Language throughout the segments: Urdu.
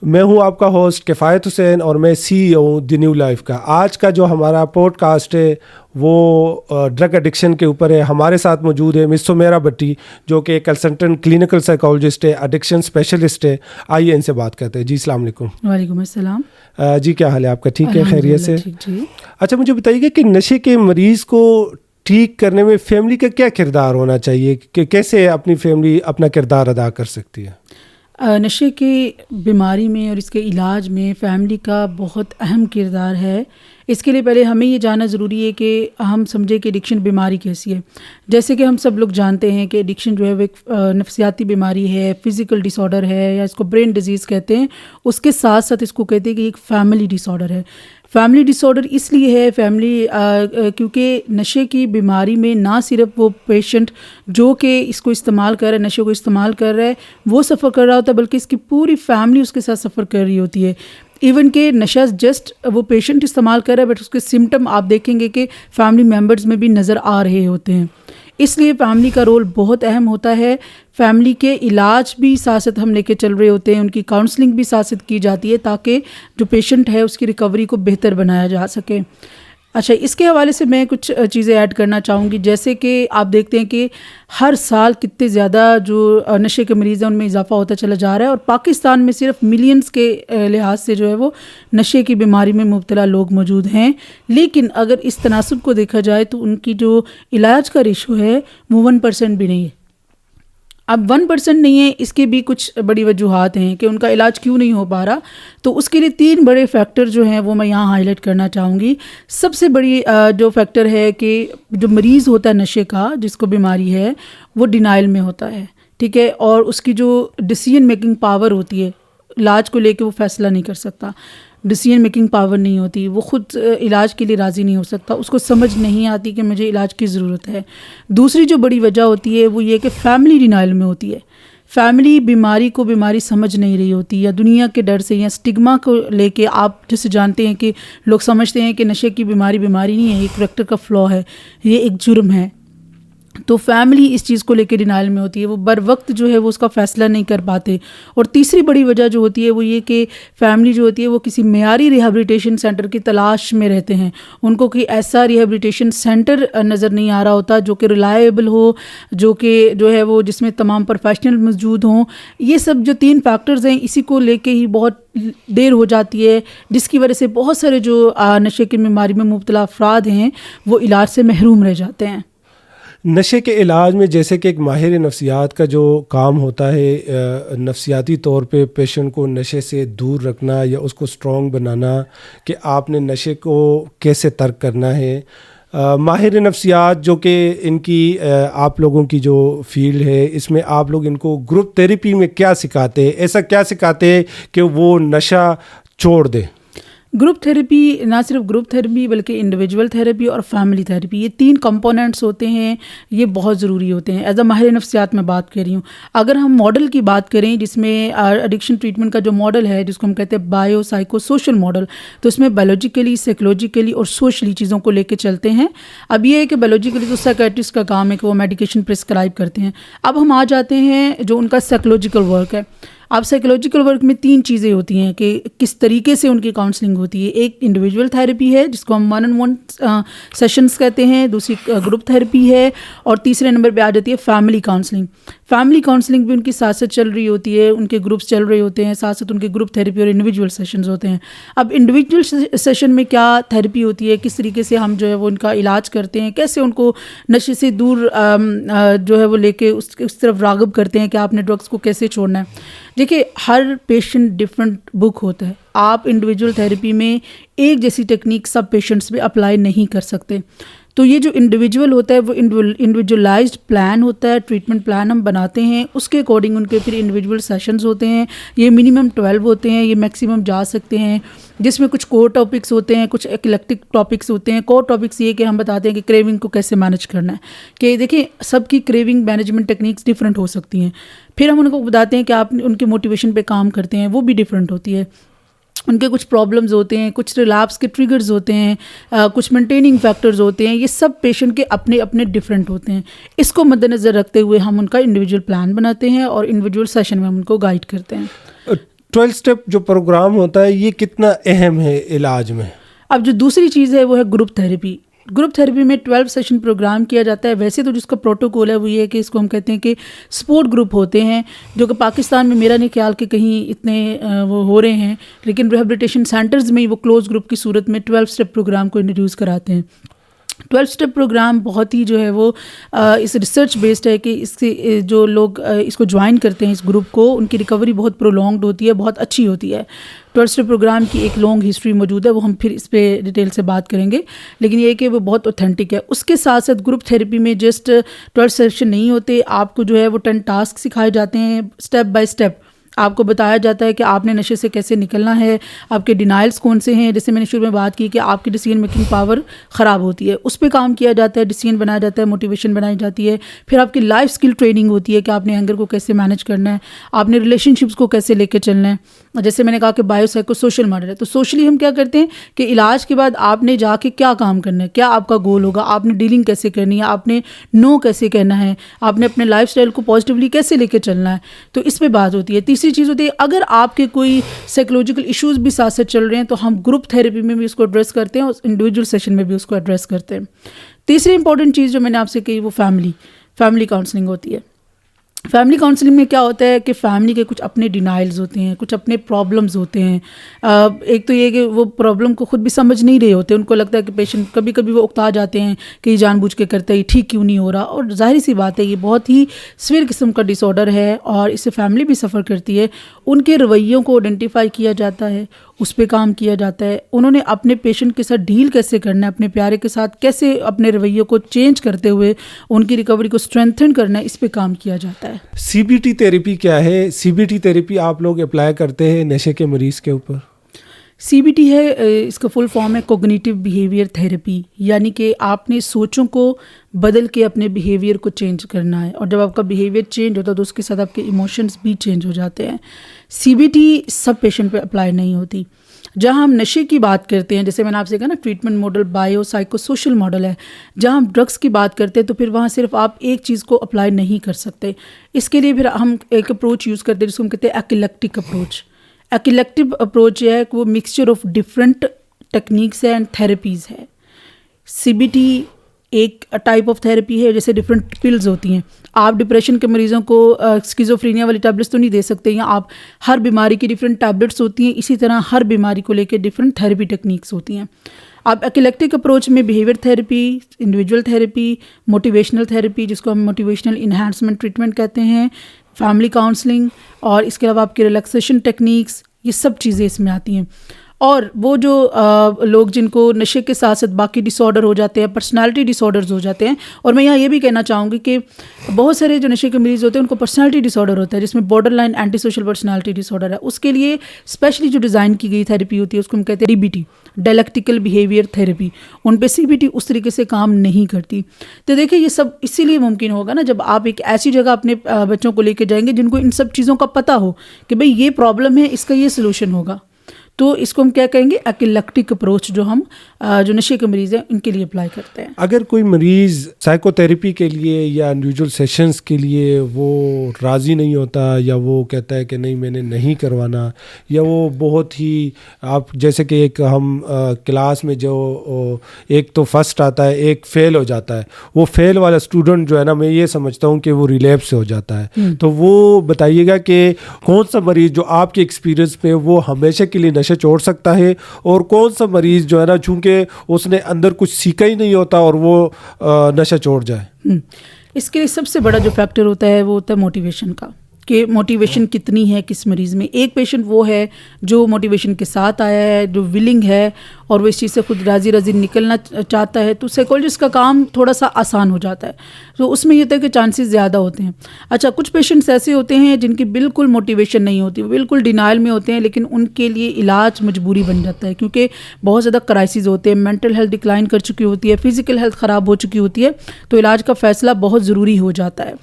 میں ہوں آپ کا ہوسٹ کفایت حسین اور میں CEO دی نیو لائف کا. آج کا جو ہمارا پوڈ کاسٹ ہے وہ ڈرگ ایڈکشن کے اوپر ہے. ہمارے ساتھ موجود ہے مس سمیرا بٹی جو کہ کنسلٹنٹ کلینکل سائیکالوجسٹ ہے, ایڈکشن اسپیشلسٹ ہے. آئیے ان سے بات کرتے ہیں. جی السلام علیکم. وعلیکم السلام. جی کیا حال ہے آپ کا؟ ٹھیک ہے, خیریت سے؟ جی. اچھا مجھے بتائیے گا کہ نشے کے مریض کو ٹھیک کرنے میں فیملی کا کیا کردار ہونا چاہیے, کہ کیسے اپنی فیملی اپنا کردار ادا کر سکتی ہے؟ نشے کی بیماری میں اور اس کے علاج میں فیملی کا بہت اہم کردار ہے. اس کے لیے پہلے ہمیں یہ جاننا ضروری ہے کہ ہم سمجھیں کہ ایڈکشن بیماری کیسی ہے. جیسے کہ ہم سب لوگ جانتے ہیں کہ ایڈکشن جو ہے وہ ایک نفسیاتی بیماری ہے, فزیکل ڈس آرڈر ہے, یا اس کو برین ڈیزیز کہتے ہیں. اس کے ساتھ ساتھ اس کو کہتے ہیں کہ ایک فیملی ڈس آرڈر ہے. فیملی ڈس آرڈر اس لیے ہے کیونکہ نشے کی بیماری میں نہ صرف وہ پیشنٹ جو کہ اس کو استعمال کر رہا ہے, نشے کو استعمال کر رہا ہے, وہ سفر کر رہا ہوتا ہے, بلکہ اس کی پوری فیملی اس کے ساتھ سفر کر رہی ہوتی ہے. ایون کہ نشہ جسٹ وہ پیشنٹ استعمال کر رہا ہے, بٹ اس کے سمٹم آپ دیکھیں گے کہ فیملی ممبرز میں بھی نظر آ رہے ہوتے ہیں. اس لیے فیملی کا رول بہت اہم ہوتا ہے. فیملی کے علاج بھی ساتھ ساتھ ہم لے کے چل رہے ہوتے ہیں, ان کی کاؤنسلنگ بھی ساتھ ساتھ کی جاتی ہے تاکہ جو پیشنٹ ہے اس کی ریکوری کو بہتر بنایا جا سکے. اچھا, اس کے حوالے سے میں کچھ چیزیں ایڈ کرنا چاہوں گی. جیسے کہ آپ دیکھتے ہیں کہ ہر سال کتنے زیادہ جو نشے کے مریض ہیں ان میں اضافہ ہوتا چلا جا رہا ہے, اور پاکستان میں صرف ملینز کے لحاظ سے جو ہے وہ نشے کی بیماری میں مبتلا لوگ موجود ہیں. لیکن اگر اس تناسب کو دیکھا جائے تو ان کی جو علاج کا ریشو ہے وہ 1% بھی نہیں ہے. اب 1% نہیں ہے, اس کے بھی کچھ بڑی وجوہات ہیں کہ ان کا علاج کیوں نہیں ہو پا رہا. تو اس کے لیے 3 بڑے فیکٹر جو ہیں وہ میں یہاں ہائی لائٹ کرنا چاہوں گی. سب سے بڑی جو فیکٹر ہے کہ جو مریض ہوتا ہے نشے کا, جس کو بیماری ہے, وہ ڈینائل میں ہوتا ہے, ٹھیک ہے, اور اس کی جو ڈیسیژن میکنگ پاور ہوتی ہے, علاج کو لے کے وہ فیصلہ نہیں کر سکتا, ڈیسیژن میکنگ پاور نہیں ہوتی, وہ خود علاج کے لیے راضی نہیں ہو سکتا, اس کو سمجھ نہیں آتی کہ مجھے علاج کی ضرورت ہے. دوسری جو بڑی وجہ ہوتی ہے وہ یہ کہ فیملی ڈینائل میں ہوتی ہے. فیملی بیماری کو بیماری سمجھ نہیں رہی ہوتی, یا دنیا کے ڈر سے یا اسٹگما کو لے کے, آپ جیسے جانتے ہیں کہ لوگ سمجھتے ہیں کہ نشے کی بیماری نہیں ہے, ایک کریکٹر کا فلا ہے, یہ ایک جرم ہے. تو فیملی اس چیز کو لے کے ڈینائل میں ہوتی ہے, وہ بر وقت جو ہے وہ اس کا فیصلہ نہیں کر پاتے. اور تیسری بڑی وجہ جو ہوتی ہے وہ یہ کہ فیملی جو ہوتی ہے وہ کسی معیاری ریہیبلیٹیشن سینٹر کی تلاش میں رہتے ہیں. ان کو کوئی ایسا ریہیبلیٹیشن سینٹر نظر نہیں آ رہا ہوتا جو کہ ریلائبل ہو, جو کہ جو ہے وہ جس میں تمام پروفیشنل موجود ہوں. یہ سب جو 3 فیکٹرز ہیں, اسی کو لے کے ہی بہت دیر ہو جاتی ہے, جس کی وجہ سے بہت سارے جو نشے کی بیماری میں مبتلا افراد ہیں وہ علاج سے محروم رہ جاتے ہیں. نشے کے علاج میں جیسے کہ ایک ماہر نفسیات کا جو کام ہوتا ہے, نفسیاتی طور پہ پیشنٹ کو نشے سے دور رکھنا یا اس کو اسٹرانگ بنانا, کہ آپ نے نشے کو کیسے ترک کرنا ہے. ماہر نفسیات جو کہ ان کی آپ لوگوں کی جو فیلڈ ہے, اس میں آپ لوگ ان کو گروپ تھیراپی میں کیا سکھاتے ہیں, ایسا کیا سکھاتے ہیں کہ وہ نشہ چھوڑ دے؟ گروپ تھیراپی, نہ صرف گروپ تھیراپی بلکہ انڈیویجول تھیراپی اور فیملی تھیراپی, یہ 3 کمپوننٹس ہوتے ہیں, یہ بہت ضروری ہوتے ہیں. ایز اے ماہر نفسیات میں بات کر رہی ہوں. اگر ہم ماڈل کی بات کریں جس میں ایڈکشن ٹریٹمنٹ کا جو ماڈل ہے, جس کو ہم کہتے ہیں بایو سائیکو سوشل ماڈل, تو اس میں بایولوجیکلی, سائیکولوجیکلی اور سوشلی چیزوں کو لے کے چلتے ہیں. اب یہ ہے کہ بایولوجیکلی تو سائیکیٹرسٹ کا کام ہے کہ وہ میڈیکیشن پرسکرائب کرتے ہیں. اب ہم آ جاتے ہیں جو ان کا سائیکولوجیکل ورک ہے. اب سائیکولوجیکل ورک میں 3 چیزیں ہوتی ہیں کہ کس طریقے سے ان کی کاؤنسلنگ ہوتی ہے. ایک انڈیویجول تھیراپی ہے جس کو ہم 1-on-1 سیشنز کہتے ہیں, دوسری گروپ تھیراپی ہے, اور تیسرے نمبر پہ آ جاتی ہے فیملی کاؤنسلنگ. فیملی کاؤنسلنگ بھی ان کی ساتھ ساتھ چل رہی ہوتی ہے, ان کے گروپس چل رہے ہوتے ہیں, ساتھ ساتھ ان کے گروپ تھیراپی اور انڈیویجول سیشنز ہوتے ہیں. اب انڈیویجول سیشن میں کیا تھیراپی ہوتی ہے, کس طریقے سے ہم جو ہے وہ ان کا علاج کرتے ہیں, کیسے ان کو نشے سے دور جو ہے وہ لے کے اس طرف راغب کرتے ہیں کہ آپ نے ڈرگس کو کیسے چھوڑنا ہے. دیکھیے, ہر پیشنٹ ڈفرینٹ بک ہوتا ہے. آپ انڈیویجول تھیراپی میں ایک جیسی ٹیکنیک سب پیشنٹس پہ اپلائی نہیں کر سکتے. تو یہ جو انڈیویجول ہوتا ہے وہ انڈیویجولائزڈ پلان ہوتا ہے, ٹریٹمنٹ پلان ہم بناتے ہیں, اس کے اکارڈنگ ان کے پھر انڈیویجول سیشنز ہوتے ہیں. یہ منیمم 12 ہوتے ہیں, یہ میکسیمم جا سکتے ہیں, جس میں کچھ کور ٹاپکس ہوتے ہیں, کچھ ایکلیکٹک ٹاپکس ہوتے ہیں. کور ٹاپکس یہ کہ ہم بتاتے ہیں کہ کریونگ کو کیسے مینیج کرنا ہے, کہ دیکھیں سب کی کریونگ مینجمنٹ ٹیکنیکس ڈفرینٹ ہو سکتی ہیں. پھر ہم ان کو بتاتے ہیں کہ آپ ان کے موٹیویشن پہ کام کرتے ہیں, وہ بھی ڈفرینٹ ہوتی ہے. ان کے کچھ پرابلمز ہوتے ہیں, کچھ ریلیپس کے ٹریگرز ہوتے ہیں, کچھ مینٹیننگ فیکٹرز ہوتے ہیں. یہ سب پیشنٹ کے اپنے اپنے ڈفرینٹ ہوتے ہیں. اس کو مد نظر رکھتے ہوئے ہم ان کا انڈیویجول پلان بناتے ہیں اور انڈیویجول سیشن میں ہم ان کو گائیڈ کرتے ہیں. 12 اسٹیپ جو پروگرام ہوتا ہے یہ کتنا اہم ہے علاج میں؟ اب جو دوسری چیز ہے وہ ہے گروپ تھیراپی. گروپ تھیراپی میں 12 سیشن پروگرام کیا جاتا ہے. ویسے تو جس کا پروٹوکول ہے وہ یہ ہے کہ اس کو ہم کہتے ہیں کہ سپورٹ گروپ ہوتے ہیں, جو کہ پاکستان میں میرا نہیں خیال کہ کہیں اتنے وہ ہو رہے ہیں, لیکن ریہیبلیٹیشن سینٹرز میں وہ کلوز گروپ کی صورت میں 12 اسٹیپ پروگرام کو انٹروڈیوس کراتے ہیں. 12 اسٹیپ پروگرام بہت ہی جو ہے وہ اس ریسرچ بیسڈ ہے کہ اس سے جو لوگ اس کو جوائن کرتے ہیں اس گروپ کو, ان کی ریکوری بہت پرولونگڈ ہوتی ہے, بہت اچھی ہوتی ہے. 12 اسٹیپ پروگرام کی ایک لانگ ہسٹری موجود ہے, وہ ہم پھر اس پہ ڈیٹیل سے بات کریں گے, لیکن یہ کہ وہ بہت اوتھینٹک ہے. اس کے ساتھ ساتھ گروپ تھیراپی میں جسٹ 12 سیشن نہیں ہوتے, آپ کو جو ہے وہ 10 ٹاسک سکھائے جاتے ہیں. اسٹیپ بائی اسٹیپ آپ کو بتایا جاتا ہے کہ آپ نے نشے سے کیسے نکلنا ہے, آپ کے ڈینائلز کون سے ہیں. جیسے میں نے شروع میں بات کی کہ آپ کی ڈیسیژن میکنگ پاور خراب ہوتی ہے, اس پہ کام کیا جاتا ہے, ڈیسیژن بنایا جاتا ہے, موٹیویشن بنائی جاتی ہے. پھر آپ کی لائف اسکل ٹریننگ ہوتی ہے کہ آپ نے اینگر کو کیسے مینیج کرنا ہے, آپ نے ریلیشن شپس کو کیسے لے کے چلنا ہے. جیسے میں نے کہا کہ بایو سائیکو سوشل ماڈل ہے, تو سوشلی ہم کیا کرتے ہیں کہ علاج کے بعد آپ نے جا کے کیا کام کرنا ہے, کیا آپ کا گول ہوگا, آپ نے ڈیلنگ کیسے کرنی ہے, آپ نے نو کیسے کہنا ہے, آپ نے اپنے لائف اسٹائل کو پازیٹیولی کیسے لے کے چلنا ہے. تو اس پہ بات ہوتی ہے. تیسری چیز ہوتی ہے اگر آپ کے کوئی سائیکولوجیکل ایشوز بھی ساتھ ساتھ چل رہے ہیں تو ہم گروپ تھیراپی میں بھی اس کو ایڈریس کرتے ہیں اور انڈیویجول سیشن میں بھی اس کو ایڈریس کرتے ہیں. تیسری امپورٹنٹ چیز جو میں نے آپ سے کہی وہ فیملی کاؤنسلنگ ہوتی ہے. فیملی کاؤنسلنگ میں کیا ہوتا ہے کہ فیملی کے کچھ اپنے ڈینائلز ہوتے ہیں, کچھ اپنے پرابلمز ہوتے ہیں. ایک تو یہ کہ وہ پرابلم کو خود بھی سمجھ نہیں رہے ہوتے, ان کو لگتا ہے کہ پیشنٹ کبھی کبھی وہ اکتا جاتے ہیں کہ یہ جان بوجھ کے کرتا ہے, یہ ٹھیک کیوں نہیں ہو رہا. اور ظاہر سی بات ہے یہ بہت ہی سویر قسم کا ڈس آرڈر ہے اور اس سے فیملی بھی سفر کرتی ہے. ان کے رویوں کو آئیڈینٹیفائی کیا جاتا ہے, اس پہ کام کیا جاتا ہے. انہوں نے اپنے پیشنٹ کے ساتھ ڈیل کیسے کرنا ہے, اپنے پیارے کے ساتھ کیسے اپنے رویوں کو چینج کرتے ہوئے ان کی ریکوری کو اسٹرینتھن کرنا ہے, اس پہ کام کیا جاتا ہے. سی بی ٹی تھیراپی کیا ہے؟ سی بی ٹی تھیراپی آپ لوگ اپلائی کرتے ہیں نشے کے مریض کے اوپر؟ سی بی ٹی ہے, اس کا فل فارم ہے کوگنیٹیو بیہیویئر تھیراپی, یعنی کہ آپ نے سوچوں کو بدل کے اپنے بیہیویئر کو چینج کرنا ہے, اور جب آپ کا بیہیویئر چینج ہوتا ہے تو اس کے ساتھ آپ کے ایموشنز بھی چینج ہو جاتے ہیں. C B T sub patient پہ اپلائی نہیں ہوتی. جہاں ہم نشے کی بات کرتے ہیں, جیسے میں نے آپ سے کہا نا treatment model bio psycho social model ہے, جہاں ہم ڈرگس کی بات کرتے ہیں تو پھر وہاں صرف آپ ایک چیز کو اپلائی نہیں کر سکتے. اس کے لیے پھر ہم ایک اپروچ یوز کرتے ہیں جس کو ہم کہتے ہیں ایکلیکٹک اپروچ. ایکلیکٹو اپروچ یہ ہے کہ وہ مکسچر آف ڈفرینٹ ٹیکنیکس ہے اینڈ تھیراپیز ہے. سی بی ٹی ایک ٹائپ آف تھیراپی ہے, جیسے ڈفرینٹ پلز ہوتی ہیں. آپ ڈپریشن کے مریضوں کو اسکیزوفرینیا والی ٹیبلٹس تو نہیں دے سکتے, یا آپ ہر بیماری کی ڈفرینٹ ٹیبلٹس ہوتی ہیں, اسی طرح ہر بیماری کو لے کے ڈفرینٹ تھیراپی ٹیکنیکس ہوتی ہیں. آپ ایکلیکٹک اپروچ میں behaviour therapy, individual therapy, motivational therapy جس کو ہم موٹیویشنل انہانسمنٹ ٹریٹمنٹ کہتے ہیں, فیملی کاؤنسلنگ, اور اس کے علاوہ آپ کے ریلیکسیشن ٹیکنیکس, یہ سب چیزیں اس میں آتی ہیں. اور وہ جو لوگ جن کو نشے کے ساتھ ساتھ باقی ڈس آرڈر ہو جاتے ہیں, پرسنالٹی ڈس آرڈرز ہو جاتے ہیں, اور میں یہاں یہ بھی کہنا چاہوں گی کہ بہت سارے جو نشے کے مریض ہوتے ہیں ان کو پرسنالٹی ڈس آرڈر ہوتا ہے, جس میں border line anti social personality disorder ہے. اس کے لیے اسپیشلی جو ڈیزائن کی گئی تھیراپی ہوتی ہے اس کو ہم کہتے ہیں D B T, dialectical behaviour therapy. ان پہ سی بی ٹی اس طریقے سے کام نہیں کرتی. تو دیکھیں یہ سب اسی لیے ممکن ہوگا نا جب آپ ایک ایسی جگہ اپنے بچوں کو لے کے جائیں گے جن کو ان سب چیزوں کا پتہ ہو کہ بھئی یہ پرابلم ہے, اس کا یہ سلوشن ہوگا. تو اس کو ہم کیا کہیں گے, ایکلیکٹک اپروچ, جو ہم جو نشے کے مریض ہیں ان کے لیے اپلائی کرتے ہیں. اگر کوئی مریض سائیکو تھیراپی کے لیے یا انڈیویجول سیشنز کے لیے وہ راضی نہیں ہوتا, یا وہ کہتا ہے کہ نہیں میں نے نہیں کروانا, یا وہ بہت ہی آپ جیسے کہ ایک ہم کلاس میں جو ایک تو فرسٹ آتا ہے, ایک فیل ہو جاتا ہے, وہ فیل والا اسٹوڈنٹ جو ہے نا میں یہ سمجھتا ہوں کہ وہ ریلیپس ہو جاتا ہے. تو وہ بتائیے گا کہ کون سا مریض جو آپ کے ایکسپیرینس پہ وہ ہمیشہ کے لیے نشے چھوڑ سکتا ہے, اور کون سا مریض جو ہے نا چونکہ اس نے اندر کچھ سیکھا ہی نہیں ہوتا اور وہ نشہ چھوڑ جائے. اس کے لیے سب سے بڑا جو فیکٹر ہوتا ہے وہ ہوتا ہے موٹیویشن کا, کہ موٹیویشن کتنی ہے کس مریض میں. ایک پیشنٹ وہ ہے جو موٹیویشن کے ساتھ آیا ہے, جو ولنگ ہے اور وہ اس چیز سے خود راضی نکلنا چاہتا ہے, تو سائیکولوجسٹ کا کام تھوڑا سا آسان ہو جاتا ہے. تو اس میں یہ ہوتا ہے کہ چانسز زیادہ ہوتے ہیں. اچھا, کچھ پیشنٹس ایسے ہوتے ہیں جن کی بالکل موٹیویشن نہیں ہوتی, وہ بالکل ڈینائل میں ہوتے ہیں, لیکن ان کے لیے علاج مجبوری بن جاتا ہے کیونکہ بہت زیادہ کرائسز ہوتے ہیں, مینٹل ہیلتھ ڈکلائن کر چکی ہوتی ہے, فزیکل ہیلتھ خراب ہو چکی ہوتی ہے, تو علاج کا فیصلہ بہت ضروری ہو جاتا ہے.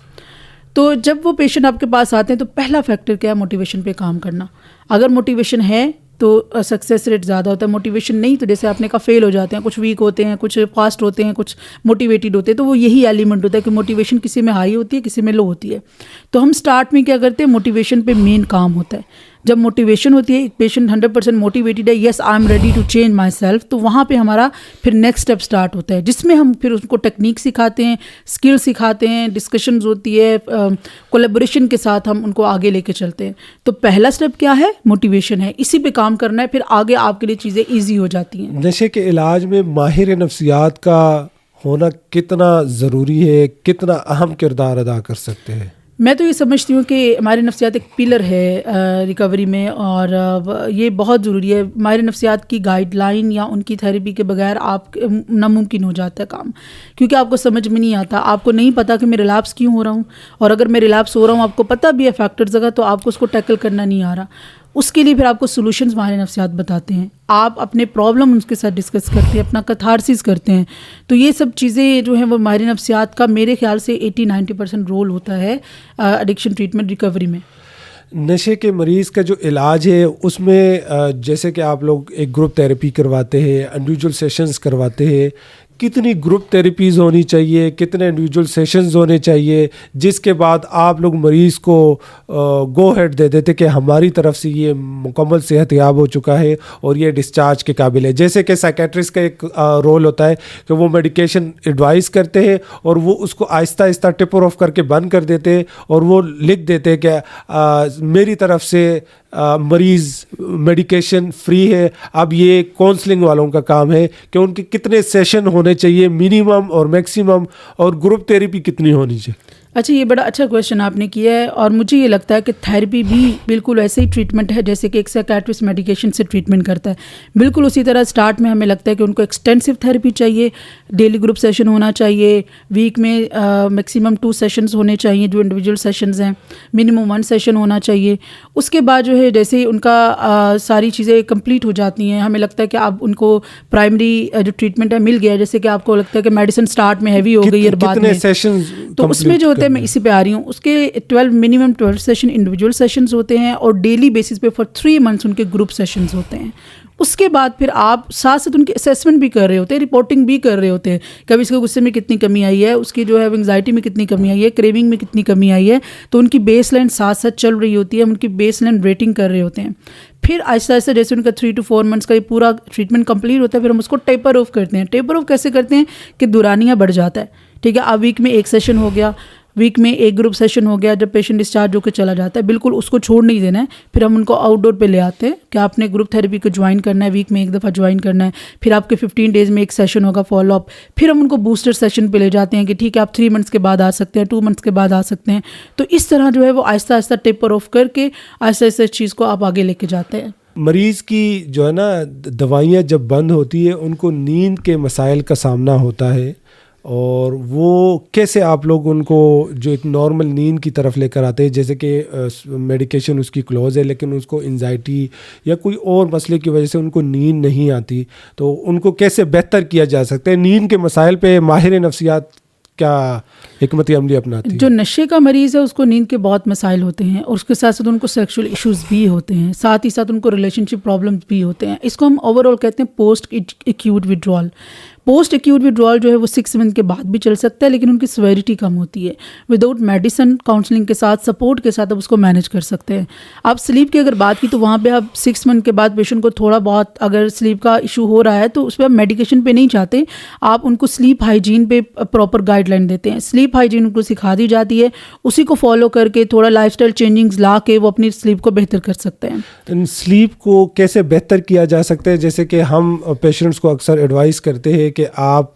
تو جب وہ پیشنٹ آپ کے پاس آتے ہیں تو پہلا فیکٹر کیا ہے, موٹیویشن پہ کام کرنا. اگر موٹیویشن ہے تو سکسیس ریٹ زیادہ ہوتا ہے, موٹیویشن نہیں تو جیسے آپ نے کہا فیل ہو جاتے ہیں, کچھ ویک ہوتے ہیں, کچھ فاسٹ ہوتے ہیں, کچھ موٹیویٹیڈ ہوتے ہیں. تو وہ یہی ایلیمنٹ ہوتا ہے کہ موٹیویشن کسی میں ہائی ہوتی ہے, کسی میں لو ہوتی ہے. تو ہم سٹارٹ میں کیا کرتے ہیں, موٹیویشن پہ مین کام ہوتا ہے. جب موٹیویشن ہوتی ہے, ایک پیشنٹ 100% موٹیویٹیڈ ہے, yes I am ready to change myself, تو وہاں پہ ہمارا پھر نیکسٹ اسٹیپ اسٹارٹ ہوتا ہے, جس میں ہم پھر اس کو ٹیکنیک سکھاتے ہیں, اسکل سکھاتے ہیں, ڈسکشنز ہوتی ہے, کولیبوریشن کے ساتھ ہم ان کو آگے لے کے چلتے ہیں. تو پہلا اسٹیپ کیا ہے؟ موٹیویشن ہے, اسی پہ کام کرنا ہے, پھر آگے آپ کے لیے چیزیں ایزی ہو جاتی ہیں. نشے کے علاج میں ماہر نفسیات کا ہونا کتنا ضروری ہے, کتنا اہم کردار ادا کر سکتے ہیں؟ میں تو یہ سمجھتی ہوں کہ ہمارے نفسیات ایک پلر ہے ریکوری میں, اور یہ بہت ضروری ہے. ہمارے نفسیات کی گائیڈ لائن یا ان کی تھیراپی کے بغیر آپ ناممکن ہو جاتا ہے کام, کیونکہ آپ کو سمجھ میں نہیں آتا, آپ کو نہیں پتا کہ میں ریلیپس کیوں ہو رہا ہوں, اور اگر میں ریلیپس ہو رہا ہوں آپ کو پتہ بھی ہے فیکٹرز کا, تو آپ کو اس کو ٹیکل کرنا نہیں آ رہا. اس کے لیے پھر آپ کو سولوشنز ماہر نفسیات بتاتے ہیں, آپ اپنے پرابلم ان کے ساتھ ڈسکس کرتے ہیں, اپنا کتھارسس کرتے ہیں. تو یہ سب چیزیں جو ہیں وہ ماہر نفسیات کا میرے خیال سے 80-90% رول ہوتا ہے ایڈکشن ٹریٹمنٹ ریکوری میں. نشے کے مریض کا جو علاج ہے اس میں جیسے کہ آپ لوگ ایک گروپ تھیراپی کرواتے ہیں, انڈیویجول سیشنز کرواتے ہیں, کتنی گروپ تھیراپیز ہونی چاہیے, کتنے انڈیویجول سیشنز ہونے چاہیے, جس کے بعد آپ لوگ مریض کو گو ہیڈ دے دیتے کہ ہماری طرف سے یہ مکمل صحت یاب ہو چکا ہے اور یہ ڈسچارج کے قابل ہے. جیسے کہ سائیکیٹرسٹ کا ایک رول ہوتا ہے کہ وہ میڈیکیشن ایڈوائز کرتے ہیں اور وہ اس کو آہستہ آہستہ ٹپر آف کر کے بند کر دیتے ہیں, اور وہ لکھ دیتے ہیں کہ میری طرف سے مریض میڈیکیشن فری ہے. اب یہ کونسلنگ والوں کا کام ہے کہ ان کے کتنے سیشن ہونے چاہیے منیمم اور میکسیمم, اور گروپ تھیراپی کتنی ہونی چاہیے. اچھا, یہ بڑا اچھا کویشچن آپ نے کیا ہے, اور مجھے یہ لگتا ہے کہ تھیراپی بھی بالکل ایسے ہی ٹریٹمنٹ ہے جیسے کہ ایک سائیکیٹرسٹ میڈیکیشن سے ٹریٹمنٹ کرتا ہے. بالکل اسی طرح اسٹارٹ میں ہمیں لگتا ہے کہ ان کو ایکسٹینسو تھیراپی چاہیے, ڈیلی گروپ سیشن ہونا چاہیے, ویک میں میکسیمم 2 سیشنز ہونے چاہیے جو انڈیویجول سیشنز ہیں, منیمم 1 سیشن ہونا چاہیے. اس کے بعد جو ہے جیسے ہی ان کا ساری چیزیں کمپلیٹ ہو جاتی ہیں, ہمیں لگتا ہے کہ آپ ان کو پرائمری جو ٹریٹمنٹ ہے مل گیا, جیسے کہ آپ کو لگتا ہے کہ میڈیسن اسٹارٹ میں ہیوی ہو گئی اور بعد میں, تو اس میں جو ہوتا ہے, میں اسی پہ آ رہی ہوں, اس کے 12 سیشن انڈیویجول سیشنز ہوتے ہیں, اور ڈیلی بیسس پہ فار 3 منتھس ان کے گروپ سیشنز ہوتے ہیں. اس کے بعد پھر آپ ساتھ ساتھ ان کی اسیسمنٹ بھی کر رہے ہوتے ہیں, رپورٹنگ بھی کر رہے ہوتے ہیں, کبھی اس کے غصے میں کتنی کمی آئی ہے, اس کی جو ہے انگزائٹی میں کتنی کمی آئی ہے, کریونگ میں کتنی کمی آئی ہے, تو ان کی بیس لائن ساتھ ساتھ چل رہی ہوتی ہے, ہم ان کی بیس لائن ریٹنگ کر رہے ہوتے ہیں. پھر آہستہ آہستہ جیسے ان کا 3 to 4 منتھس کا یہ پورا ٹریٹمنٹ کمپلیٹ ہوتا ہے, پھر ہم اس کو ٹیپر آف کرتے ہیں. ٹیپر آف کیسے کرتے ہیں کہ دورانیہ بڑھ جاتا ہے, ٹھیک ہے, اب ویک میں 1 سیشن ہو گیا, ویک میں 1 گروپ سیشن ہو گیا, جب پیشنٹ ڈسچارج ہو کے چلا جاتا ہے بالکل اس کو چھوڑ نہیں دینا ہے. پھر ہم ان کو آؤٹ ڈور پہ لے آتے ہیں کہ آپ نے گروپ تھیراپی کو جوائن کرنا ہے, ویک میں 1 دفعہ جوائن کرنا ہے, پھر آپ کے 15 ڈیز میں 1 سیشن ہوگا فالو اپ. پھر ہم ان کو بوسٹر سیشن پہ لے جاتے ہیں کہ ٹھیک ہے آپ 3 منتھس کے بعد آ سکتے ہیں, 2 منتھس کے بعد آ سکتے ہیں. تو اس طرح جو ہے وہ آہستہ آہستہ ٹیپر آف کر کے آہستہ آہستہ اس چیز کو آپ آگے لے کے جاتے ہیں. مریض کی جو ہے نا دوائیاں جب بند ہوتی ہے ان کو نیند کے مسائل کا سامنا ہوتا ہے, اور وہ کیسے آپ لوگ ان کو جو ایک نارمل نیند کی طرف لے کر آتے ہیں, جیسے کہ میڈیکیشن اس کی کلوز ہے لیکن اس کو انزائٹی یا کوئی اور مسئلے کی وجہ سے ان کو نیند نہیں آتی, تو ان کو کیسے بہتر کیا جا سکتا ہے؟ نیند کے مسائل پہ ماہر نفسیات کیا حکمت عملی اپناتی ہے؟ جو نشے کا مریض ہے اس کو نیند کے بہت مسائل ہوتے ہیں, اور اس کے ساتھ ساتھ ان کو سیکشول ایشوز بھی ہوتے ہیں, ساتھ ہی ساتھ ان کو ریلیشن شپ پرابلمس بھی ہوتے ہیں. اس کو ہم اوور آل کہتے ہیں post acute withdrawal. Post acute ودرال جو ہے وہ 6 منتھ کے بعد بھی چل سکتا ہے, لیکن ان کی سویریٹی کم ہوتی ہے. وداؤٹ میڈیسن کاؤنسلنگ کے ساتھ سپورٹ کے ساتھ آپ اس کو مینیج کر سکتے ہیں. آپ سلیپ کی اگر بات کی تو وہاں پہ آپ 6 منتھ کے بعد پیشنٹ کو تھوڑا بہت اگر سلیپ کا ایشو ہو رہا ہے تو اس پہ آپ میڈیکیشن پہ نہیں چاہتے, آپ ان کو سلیپ ہائیجین پہ پراپر گائیڈ لائن دیتے ہیں. سلیپ ہائیجین ان کو سکھا دی جاتی ہے, اسی کو فالو کر کے تھوڑا لائف اسٹائل چینجنگز لا کے وہ اپنی سلیپ کو بہتر کر سکتے ہیں. سلیپ کو کیسے بہتر کیا جا سکتا ہے؟ جیسے کہ ہم پیشنٹس کو اکثر ایڈوائز کرتے ہیں کہ آپ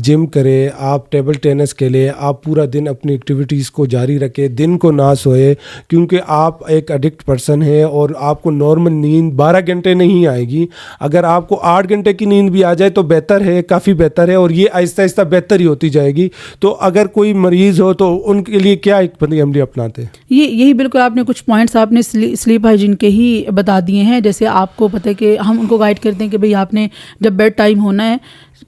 جم کریں, آپ ٹیبل ٹینس کھیلیں, آپ پورا دن اپنی ایکٹیویٹیز کو جاری رکھیں, دن کو نہ سوئے, کیونکہ آپ ایک ایڈکٹ پرسن ہے اور آپ کو نارمل نیند 12 گھنٹے نہیں آئے گی. اگر آپ کو 8 گھنٹے کی نیند بھی آ جائے تو بہتر ہے, کافی بہتر ہے, اور یہ آہستہ آہستہ بہتر ہی ہوتی جائے گی. تو اگر کوئی مریض ہو تو ان کے لیے کیا حکمت عملی اپناتے ہیں؟ یہی بالکل آپ نے کچھ پوائنٹس آپ نے سلیپ ہائیجین کے ہی بتا دیے ہیں. جیسے آپ کو پتہ ہے کہ ہم ان کو گائیڈ کرتے ہیں کہ بھئی آپ نے جب بیڈ ٹائم ہونا ہے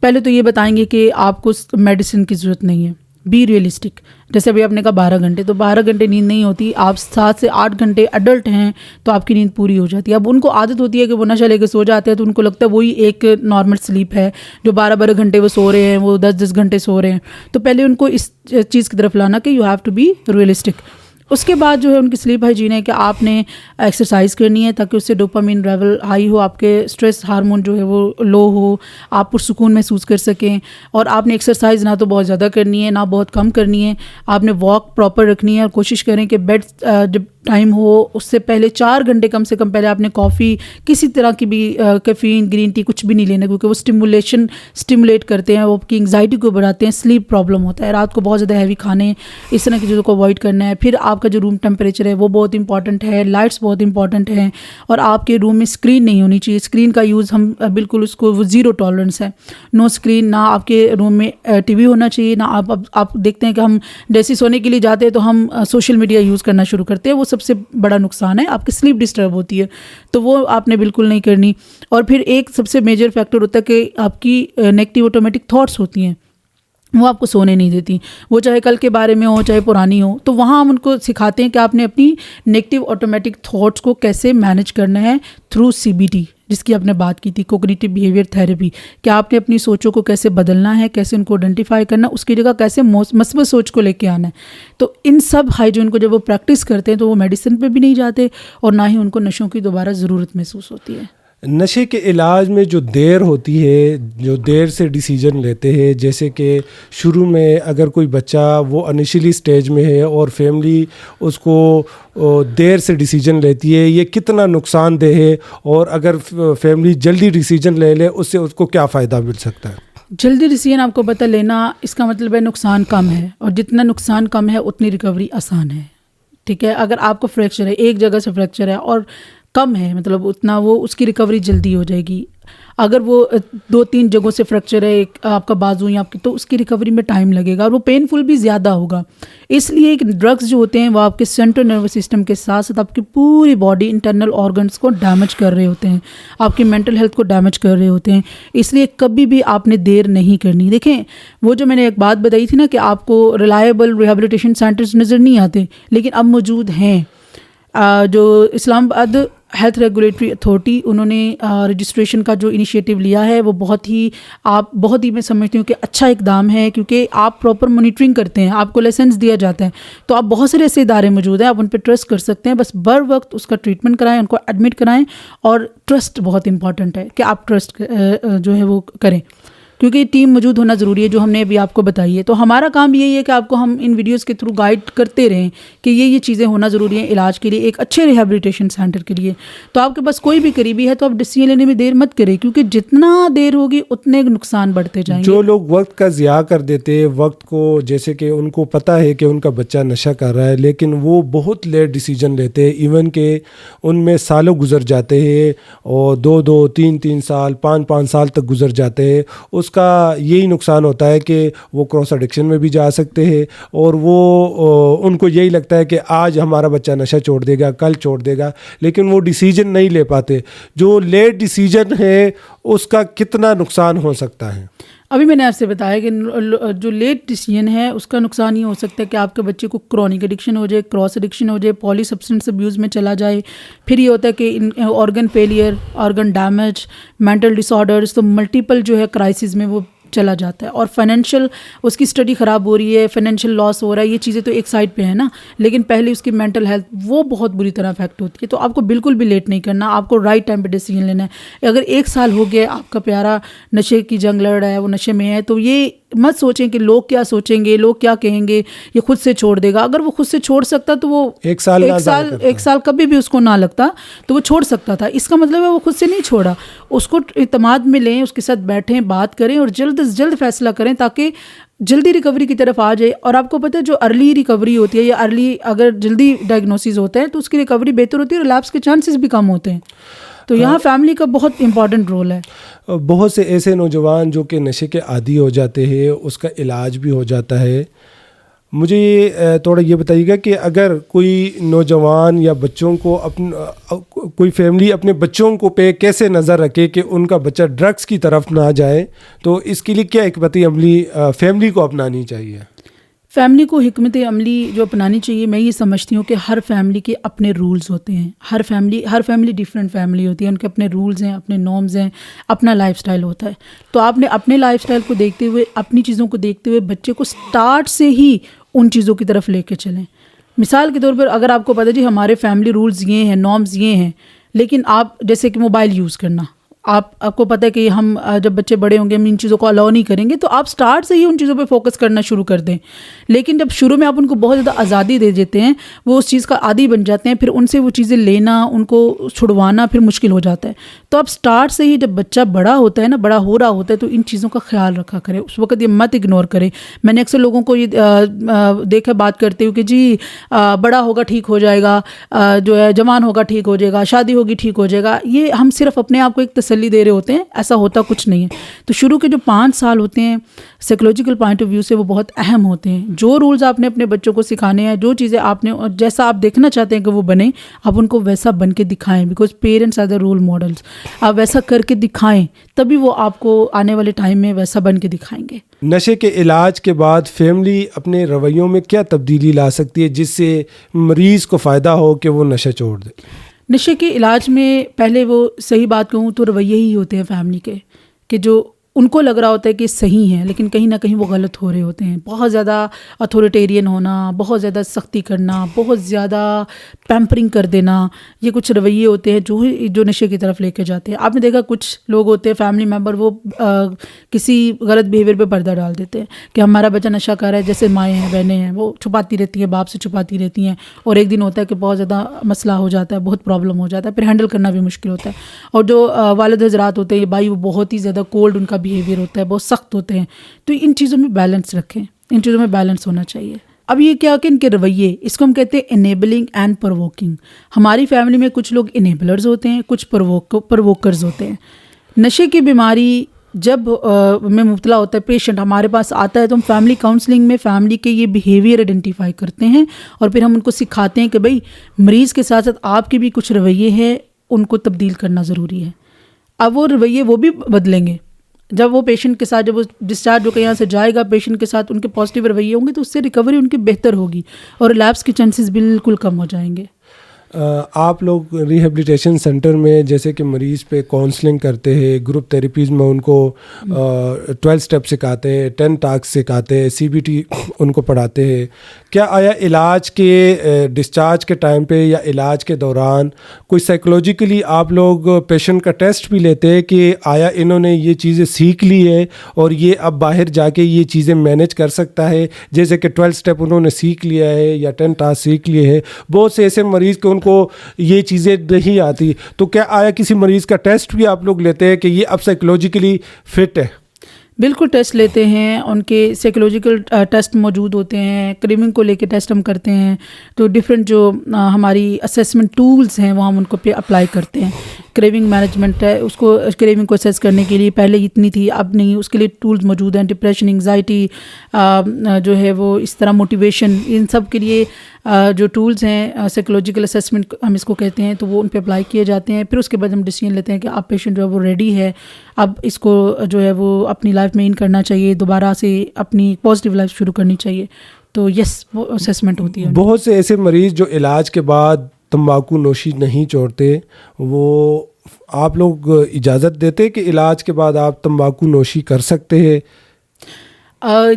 پہلے تو یہ بتائیں گے کہ آپ کو میڈیسن کی ضرورت نہیں ہے. Be realistic. جیسے ابھی آپ نے کہا 12 گھنٹے, تو 12 گھنٹے نیند نہیں ہوتی. آپ 7 سے 8 گھنٹے ایڈلٹ ہیں تو آپ کی نیند پوری ہو جاتی ہے. اب ان کو عادت ہوتی ہے کہ وہ نشہ لے کے سو جاتے ہیں, تو ان کو لگتا ہے وہی ایک نارمل سلیپ ہے, جو 12 گھنٹے وہ سو رہے ہیں, وہ 10 گھنٹے سو رہے ہیں. تو پہلے ان کو اس چیز کی طرف لانا کہ you have to be realistic. اس کے بعد جو ہے ان کی سلیپ ہائیجین ہے کہ آپ نے ایکسرسائز کرنی ہے تاکہ اس سے ڈوپامین لیول ہائی ہو, آپ کے اسٹریس ہارمون جو ہے وہ لو ہو, آپ پرسکون محسوس کر سکیں. اور آپ نے ایکسرسائز نہ تو بہت زیادہ کرنی ہے نہ بہت کم کرنی ہے, آپ نے واک پراپر رکھنی ہے, اور کوشش کریں کہ بیڈ جب ٹائم ہو اس سے پہلے 4 گھنٹے کم سے کم پہلے آپ نے کافی, کسی طرح کی بھی کیفین, گرین ٹی کچھ بھی نہیں لینا, کیونکہ وہ اسٹیمولیٹ کرتے ہیں, وہ آپ کی انگزائٹی کو بڑھاتے ہیں, سلیپ پرابلم ہوتا ہے, رات کو بہت زیادہ ہیوی کھانے اس طرح کی چیزوں کو اوائڈ کرنا ہے. پھر آپ کا جو روم ٹیمپریچر ہے وہ بہت امپورٹنٹ ہے, لائٹس بہت امپورٹنٹ ہیں, اور آپ کے روم میں اسکرین نہیں ہونی چاہیے. اسکرین کا یوز ہم بالکل اس کو وہ زیرو ٹالرنس ہے, نو اسکرین. نہ آپ کے روم میں ٹی وی ہونا چاہیے, نہ آپ دیکھتے ہیں کہ ہم جیسے سونے کے لیے جاتے ہیں تو ہم سوشل میڈیا یوز کرنا شروع کرتے ہیں, وہ سب سے بڑا نقصان ہے, آپ کی سلیپ ڈسٹرب ہوتی ہے, تو وہ آپ نے بالکل نہیں کرنی. اور پھر ایک سب سے میجر فیکٹر ہوتا ہے کہ آپ کی نیگیٹو آٹومیٹک تھاٹس ہوتی ہیں, وہ آپ کو سونے نہیں دیتی, وہ چاہے کل کے بارے میں ہو چاہے پرانی ہو. تو وہاں ہم ان کو سکھاتے ہیں کہ آپ نے اپنی نیگیٹو آٹومیٹک تھاٹس کو کیسے مینیج کرنا ہے تھرو CBT, جس کی آپ نے بات کی تھی, کوگنیٹو بیہیویئر تھیراپی, کہ آپ نے اپنی سوچوں کو کیسے بدلنا ہے, کیسے ان کو آئیڈینٹیفائی کرنا, اس کی جگہ کیسے مثبت سوچ کو لے کے آنا ہے. تو ان سب ہائیجین کو جب وہ پریکٹس کرتے ہیں تو وہ میڈیسن پہ بھی نہیں جاتے, اور نہ ہی ان کو نشوں کی دوبارہ ضرورت محسوس ہوتی ہے. نشے کے علاج میں جو دیر ہوتی ہے, جو دیر سے ڈیسیجن لیتے ہیں, جیسے کہ شروع میں اگر کوئی بچہ وہ انیشلی سٹیج میں ہے اور فیملی اس کو دیر سے ڈیسیجن لیتی ہے, یہ کتنا نقصان دہ ہے, اور اگر فیملی جلدی ڈیسیجن لے لے اس سے اس کو کیا فائدہ مل سکتا ہے؟ جلدی ڈیسیجن آپ کو پتہ لینا, اس کا مطلب ہے نقصان کم ہے, اور جتنا نقصان کم ہے اتنی ریکوری آسان ہے. ٹھیک ہے, اگر آپ کو فریکچر ہے, ایک جگہ سے فریکچر ہے اور کم ہے, مطلب اتنا وہ اس کی ریکوری جلدی ہو جائے گی. اگر وہ 2-3 جگہوں سے فریکچر ہے, ایک آپ کا بازو یا آپ کی, تو اس کی ریکوری میں ٹائم لگے گا, اور وہ پینفل بھی زیادہ ہوگا. اس لیے ڈرگس جو ہوتے ہیں وہ آپ کے سینٹرل نروس سسٹم کے ساتھ ساتھ آپ کی پوری باڈی انٹرنل آرگنس کو ڈیمیج کر رہے ہوتے ہیں, آپ کی مینٹل ہیلتھ کو ڈیمیج کر رہے ہوتے ہیں. اس لیے کبھی بھی آپ نے دیر نہیں کرنی. دیکھیں, وہ جو میں نے ایک بات بتائی تھی نا کہ آپ کو ریلائبل ریہیبلیٹیشن سینٹرز نظر نہیں آتے, لیکن اب موجود ہیں. جو اسلام آباد ہیلتھ ریگولیٹری اتھارٹی, انہوں نے رجسٹریشن کا جو انیشیٹو لیا ہے وہ بہت ہی میں سمجھتی ہوں کہ اچھا اقدام ہے, کیونکہ آپ پراپر مانیٹرنگ کرتے ہیں, آپ کو لائسنس دیا جاتا ہے. تو آپ بہت سارے ایسے ادارے موجود ہیں, آپ ان پہ ٹرسٹ کر سکتے ہیں. بس بر وقت اس کا ٹریٹمنٹ کرائیں, ان کو ایڈمٹ کرائیں, اور ٹرسٹ بہت امپورٹنٹ ہے کہ آپ ٹرسٹ جو ہے وہ کریں, کیونکہ ٹیم موجود ہونا ضروری ہے جو ہم نے ابھی آپ کو بتائی ہے. تو ہمارا کام یہی ہے کہ آپ کو ہم ان ویڈیوز کے تھرو گائیڈ کرتے رہیں کہ یہ چیزیں ہونا ضروری ہیں علاج کے لیے, ایک اچھے ریہیبلیٹیشن سینٹر کے لیے. تو آپ کے پاس کوئی بھی قریبی ہے تو آپ ڈیسیجن لینے میں دیر مت کریں, کیونکہ جتنا دیر ہوگی اتنے نقصان بڑھتے جائیں گے. جو لوگ وقت کا ضیاع کر دیتے ہیں, وقت کو, جیسے کہ ان کو پتہ ہے کہ ان کا بچہ نشہ کر رہا ہے لیکن وہ بہت لیٹ ڈیسیجن لیتے ہیں, ایون کہ ان میں سالوں گزر جاتے ہیں, اور 2 3 سال 5 سال تک گزر جاتے ہیں. اس کا یہی نقصان ہوتا ہے کہ وہ کراس ایڈکشن میں بھی جا سکتے ہیں, اور وہ ان کو یہی لگتا ہے کہ آج ہمارا بچہ نشہ چھوڑ دے گا, کل چھوڑ دے گا, لیکن وہ ڈیسیجن نہیں لے پاتے. جو لیٹ ڈیسیجن ہے اس کا کتنا نقصان ہو سکتا ہے؟ ابھی میں نے آپ سے بتایا کہ جو لیٹ ڈیسیجن ہے اس کا نقصان یہ ہو سکتا ہے کہ آپ کے بچے کو کرونک ایڈکشن ہو جائے, کراس ایڈکشن ہو جائے, پالی سبسٹنس ابیوز میں چلا جائے. پھر یہ ہوتا ہے کہ organ failure, organ damage, mental disorders, تو ملٹیپل جو ہے کرائسس میں وہ چلا جاتا ہے. اور فائنینشیل اس کی اسٹڈی خراب ہو رہی ہے, فائنینشیل لاس ہو رہا ہے, یہ چیزیں تو ایک سائڈ پہ ہیں نا, لیکن پہلے اس کی مینٹل ہیلتھ وہ بہت بری طرح افیکٹ ہوتی ہے. تو آپ کو بالکل بھی لیٹ نہیں کرنا, آپ کو رائٹ ٹائم پہ ڈیسیجن لینا ہے. اگر 1 سال ہو گیا آپ کا پیارا نشے کی جنگ لڑ رہا ہے, وہ نشے میں ہے, تو یہ مت سوچیں کہ لوگ کیا سوچیں گے, لوگ کیا کہیں گے, یہ خود سے چھوڑ دے گا. اگر وہ خود سے چھوڑ سکتا تو وہ 1 سال کبھی بھی اس کو نہ لگتا تو وہ چھوڑ سکتا تھا. اس کا مطلب ہے وہ خود سے نہیں چھوڑا. اس کو اعتماد میں لیں, اس کے ساتھ بیٹھیں, بات کریں, اور جلد از جلد فیصلہ کریں تاکہ جلدی ریکوری کی طرف آ جائے. اور آپ کو پتہ ہے جو ارلی ریکوری ہوتی ہے یا ارلی اگر جلدی ڈائگنوسس ہوتا ہے تو اس کی ریکوری بہتر ہوتی ہے, ریلیپس کے چانسز بھی کم ہوتے ہیں. تو یہاں فیملی کا بہت امپورٹنٹ رول ہے. بہت سے ایسے نوجوان جو کہ نشے کے عادی ہو جاتے ہیں, اس کا علاج بھی ہو جاتا ہے. مجھے تھوڑا یہ بتائیے گا کہ اگر کوئی نوجوان یا بچوں کو کوئی فیملی اپنے بچوں کو پہ کیسے نظر رکھے کہ ان کا بچہ ڈرگس کی طرف نہ جائے, تو اس کے لیے کیا حکمت عملی فیملی کو اپنانی چاہیے؟ فیملی کو حکمت عملی جو اپنانی چاہیے, میں یہ سمجھتی ہوں کہ ہر فیملی کے اپنے رولز ہوتے ہیں. ہر فیملی ڈیفرنٹ فیملی ہوتی ہے, ان کے اپنے رولز ہیں, اپنے نارمز ہیں, اپنا لائف سٹائل ہوتا ہے. تو آپ نے اپنے لائف سٹائل کو دیکھتے ہوئے, اپنی چیزوں کو دیکھتے ہوئے بچے کو سٹارٹ سے ہی ان چیزوں کی طرف لے کے چلیں. مثال کے طور پر اگر آپ کو پتہ جی ہمارے فیملی رولز یہ ہیں، نارمز یہ ہیں، لیکن آپ جیسے کہ موبائل یوز کرنا، آپ کو پتہ ہے کہ ہم جب بچے بڑے ہوں گے ہم ان چیزوں کو الاؤ نہیں کریں گے، تو آپ سٹارٹ سے ہی ان چیزوں پہ فوکس کرنا شروع کر دیں. لیکن جب شروع میں آپ ان کو بہت زیادہ آزادی دے دیتے ہیں، وہ اس چیز کا عادی بن جاتے ہیں، پھر ان سے وہ چیزیں لینا، ان کو چھڑوانا پھر مشکل ہو جاتا ہے. تو آپ سٹارٹ سے ہی جب بچہ بڑا ہوتا ہے نا، بڑا ہو رہا ہوتا ہے، تو ان چیزوں کا خیال رکھا کرے، اس وقت یہ مت اگنور کرے. میں نے اکثر لوگوں کو یہ دیکھا بات کرتے ہوئے کہ جی بڑا ہوگا ٹھیک ہو جائے گا، جو ہے جوان ہوگا ٹھیک ہو جائے گا، شادی ہوگی ٹھیک ہو جائے گا. یہ ہم صرف اپنے آپ کو ایک تسلی دے رہے ہوتے ہیں، ایسا ہوتا کچھ نہیں ہے. تو شروع کے جو 5 سال ہوتے ہیں سائیکولوجیکل پوائنٹ آف ویو سے وہ بہت اہم ہوتے ہیں. جو رولز آپ نے اپنے بچوں کو سکھانے ہیں، جو چیزیں آپ نے جیسا آپ دیکھنا چاہتے ہیں کہ وہ بنے، آپ ان کو ویسا بن کے دکھائیں، because parents are the role models. آپ ویسا کر کے دکھائیں تبھی وہ آپ کو آنے والے ٹائم میں ویسا بن کے دکھائیں گے. نشے کے علاج کے بعد فیملی اپنے رویوں میں کیا تبدیلی لا سکتی ہے جس سے مریض کو فائدہ ہو کہ وہ نشہ چھوڑ دے؟ نشے کے علاج میں پہلے وہ صحیح بات کہوں تو رویے ہی ہوتے ہیں فیملی کے، کہ جو ان کو لگ رہا ہوتا ہے کہ صحیح ہیں لیکن کہیں نہ کہیں وہ غلط ہو رہے ہوتے ہیں. بہت زیادہ اتھارٹیرین ہونا، بہت زیادہ سختی کرنا، بہت زیادہ پیمپرنگ کر دینا، یہ کچھ رویے ہوتے ہیں جو نشے کی طرف لے کے جاتے ہیں. آپ نے دیکھا کچھ لوگ ہوتے ہیں فیملی ممبر، وہ کسی غلط بیہیویئر پہ پردہ ڈال دیتے ہیں کہ ہمارا بچہ نشہ کر رہا ہے، جیسے مائیں ہیں، بہنیں ہیں، وہ چھپاتی رہتی ہیں، باپ سے چھپاتی رہتی ہیں، اور ایک دن ہوتا ہے کہ بہت زیادہ مسئلہ ہو جاتا ہے، بہت پرابلم ہو جاتا ہے، پھر ہینڈل کرنا بھی مشکل ہوتا ہے. اور جو والد حضرات ہوتے ہیں بھائی، وہ بہت ہی زیادہ کولڈ ان کا بیہیویئر ہوتا ہے، بہت سخت ہوتے ہیں. تو ان چیزوں میں بیلنس رکھیں، ان چیزوں میں بیلنس ہونا چاہیے. اب یہ کیا کہ ان کے رویے، اس کو ہم کہتے ہیں انیبلنگ اینڈ پرووکنگ. ہماری فیملی میں کچھ لوگ انیبلرز ہوتے ہیں، کچھ پرووکرز ہوتے ہیں. نشے کی بیماری جب میں مبتلا ہوتا ہے پیشنٹ ہمارے پاس آتا ہے، تو ہم فیملی کاؤنسلنگ میں فیملی کے یہ بیہیویئر آئیڈینٹیفائی کرتے ہیں، اور پھر ہم ان کو سکھاتے ہیں کہ بھائی مریض کے ساتھ ساتھ آپ کے بھی کچھ رویے ہیں، ان کو تبدیل کرنا ضروری ہے. اب وہ رویے وہ بھی بدلیں گے جب وہ پیشنٹ کے ساتھ، جب وہ ڈسچارج ہو کے یہاں سے جائے گا، پیشنٹ کے ساتھ ان کے پازیٹیو رویے ہوں گے تو اس سے ریکوری ان کی بہتر ہوگی اور ریلیپس کے چانسز بالکل کم ہو جائیں گے. آپ لوگ ریہیبلیٹیشن سینٹر میں جیسے کہ مریض پہ کاؤنسلنگ کرتے ہیں، گروپ تھیراپیز میں ان کو 12 اسٹیپ سکھاتے ہیں، 10 ٹاسک سکھاتے ہیں، CBT ان کو پڑھاتے ہیں. کیا آیا علاج کے ڈسچارج کے ٹائم پہ یا علاج کے دوران کوئی سائیکولوجیکلی آپ لوگ پیشنٹ کا ٹیسٹ بھی لیتے ہیں کہ آیا انہوں نے یہ چیزیں سیکھ لی ہے اور یہ اب باہر جا کے یہ چیزیں مینیج کر سکتا ہے؟ جیسے کہ 12 اسٹیپ انہوں نے سیکھ لیا ہے یا 10 ٹاسک سیکھ لیے ہیں. بہت سے ایسے مریض کے ان کو یہ چیزیں نہیں آتی، تو کیا آیا کسی مریض کا ٹیسٹ بھی آپ لوگ لیتے ہیں کہ یہ اب سائیکولوجیکلی فٹ ہے؟ بالکل ٹیسٹ لیتے ہیں، ان کے سائیکولوجیکل ٹیسٹ موجود ہوتے ہیں. کریونگ کو لے کے ٹیسٹ ہم کرتے ہیں، تو ڈفرینٹ جو ہماری اسیسمنٹ ٹولز ہیں وہ ہم ان کو پہ اپلائی کرتے ہیں. کریونگ مینجمنٹ ہے، اس کو کریونگ کو اسیس کرنے کے لیے پہلے اتنی تھی، اب نہیں، اس کے لیے ٹولز موجود ہیں. ڈپریشن، انگزائٹی جو ہے وہ اس طرح موٹیویشن، ان سب کے لیے جو ٹولز ہیں سائیکولوجیکل اسیسمنٹ ہم اس کو کہتے ہیں، تو وہ ان پہ اپلائی کیے جاتے ہیں. پھر اس کے بعد ہم ڈیسیژن لیتے ہیں کہ آپ پیشنٹ جو ہے وہ ریڈی ہے، اب اس کو جو ہے وہ اپنی لائف میں ان کرنا چاہیے، دوبارہ سے اپنی پازیٹیو لائف شروع کرنی چاہیے. تو یس، وہ اسیسمنٹ ہوتی ہے. بہت سے ایسے مریض جو علاج کے بعد تمباکو نوشی نہیں چھوڑتے، وہ آپ لوگ اجازت دیتے کہ علاج کے بعد آپ تمباکو نوشی کر سکتے ہیں؟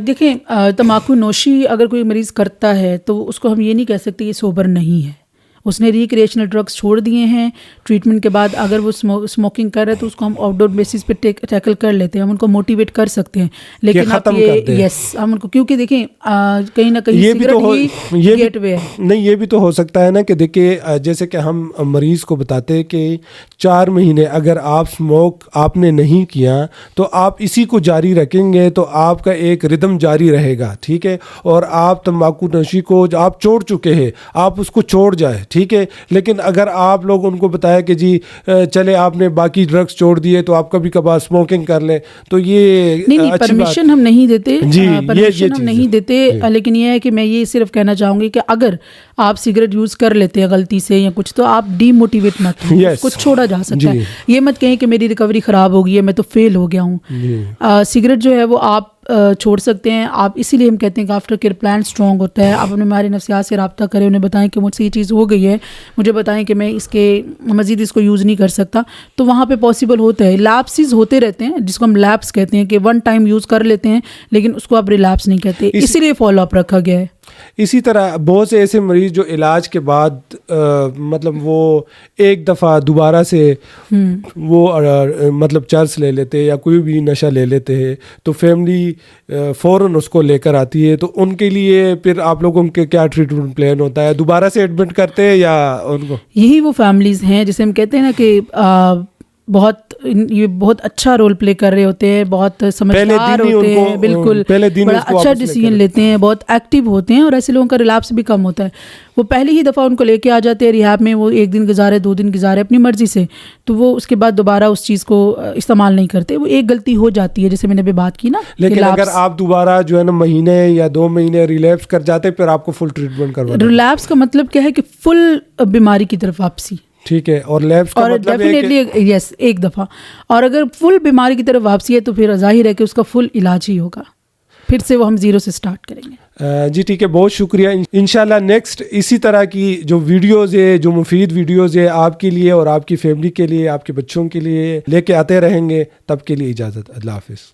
دیکھیں، تمباکو نوشی اگر کوئی مریض کرتا ہے تو اس کو ہم یہ نہیں کہہ سکتے یہ سوبر نہیں ہے. اس نے ریکریشنل ڈرگس چھوڑ دیے ہیں. ٹریٹمنٹ کے بعد اگر وہ اسموکنگ کر رہے تو اس کو ہم آؤٹ ڈور بیسس پہ ٹیکل کر لیتے ہیں، ہم ان کو موٹیویٹ کر سکتے ہیں. لیکن آپ یہ یس ہم ان کو، کیونکہ دیکھیں کہیں نہ کہیں سگریٹ ہی گیٹ وے ہے. نہیں، یہ بھی تو ہو سکتا ہے نا کہ دیکھیں جیسے کہ ہم مریض کو بتاتے ہیں کہ 4 مہینے اگر آپ اسموک آپ نے نہیں کیا تو آپ اسی کو جاری رکھیں گے تو آپ کا ایک ردم جاری رہے گا، ٹھیک ہے. اور آپ تمباکو نوشی کو آپ چھوڑ چکے ہیں، آپ اس کو چھوڑ جائے، ٹھیک ہے. لیکن اگر آپ لوگ ان کو بتایا کہ جی چلے آپ نے باقی ڈرگس چھوڑ دیے تو آپ کبھی کبھار اسموکنگ کر لیں، تو یہ نہیں، پرمیشن ہم نہیں دیتے، جی پرمیشن ہم نہیں دیتے. لیکن یہ ہے کہ میں یہ صرف کہنا چاہوں گی کہ اگر آپ سگریٹ یوز کر لیتے ہیں غلطی سے یا کچھ، تو آپ ڈی موٹیویٹ مت ہوں، کچھ چھوڑا جا سکتا ہے. یہ مت کہیں کہ میری ریکوری خراب ہو گئی ہے، میں تو فیل ہو گیا ہوں. سگریٹ جو ہے وہ آپ چھوڑ سکتے ہیں. آپ اسی لیے ہم کہتے ہیں کہ آفٹر کیئر پلان اسٹرانگ ہوتا ہے. آپ اپنے ہمارے نفسیات سے رابطہ کریں، انہیں بتائیں کہ مجھ سے یہ چیز ہو گئی ہے، مجھے بتائیں کہ میں اس کے مزید اس کو یوز نہیں کر سکتا. تو وہاں پہ پاسبل ہوتا ہے. لیپسز ہوتے رہتے ہیں جس کو ہم لیپس کہتے ہیں کہ 1 ٹائم یوز کر لیتے ہیں لیکن اس کو آپ ریلیپس نہیں کہتے، اسی لیے فالو اپ رکھا گیا ہے. اسی طرح بہت سے ایسے مریض جو علاج کے بعد مطلب وہ ایک دفعہ دوبارہ سے وہ مطلب چرس لے لیتے یا کوئی بھی نشہ لے لیتے ہیں تو فیملی فوراً اس کو لے کر آتی ہے, تو ان کے لیے پھر آپ لوگوں کے کیا ٹریٹمنٹ پلان ہوتا ہے؟ دوبارہ سے ایڈمٹ کرتے ہیں یا ان کو؟ یہی وہ فیملیز ہیں جسے ہم کہتے ہیں نا کہ یہ بہت اچھا رول پلے کر رہے ہوتے ہیں, بہت سمجھدار ہوتے ہیں, بالکل بڑا اچھا ڈیسیجن لیتے ہیں, بہت ایکٹیو ہوتے ہیں, اور ایسے لوگوں کا ریلیپس بھی کم ہوتا ہے. وہ پہلی ہی دفعہ ان کو لے کے آ جاتے ہیں ریہاب میں, وہ 1 دن گزارے 2 دن گزارے اپنی مرضی سے, تو وہ اس کے بعد دوبارہ اس چیز کو استعمال نہیں کرتے. وہ ایک غلطی ہو جاتی ہے جیسے میں نے ابھی بات کی نا. لیکن اگر آپ دوبارہ جو ہے نا مہینے یا 2 مہینے ریلیپس کر جاتے پھر آپ کو فل ٹریٹمنٹ کروانا. ریلیپس کا مطلب کیا ہے کہ فل بیماری کی طرف واپسی. ٹھیک ہے, اور لیپس کا مطلب ہے کہ یس ایک دفعہ, اور اگر فل بیماری کی طرف واپسی ہے تو پھر ظاہر ہے کہ اس کا فل علاج ہی ہوگا, پھر سے وہ ہم 0 سے سٹارٹ کریں گے. جی ٹھیک ہے, بہت شکریہ. انشاءاللہ نیکسٹ اسی طرح کی جو ویڈیوز ہے, جو مفید ویڈیوز ہے آپ کے لیے اور آپ کی فیملی کے لیے, آپ کے بچوں کے لیے لے کے آتے رہیں گے. تب کے لیے اجازت, اللہ حافظ.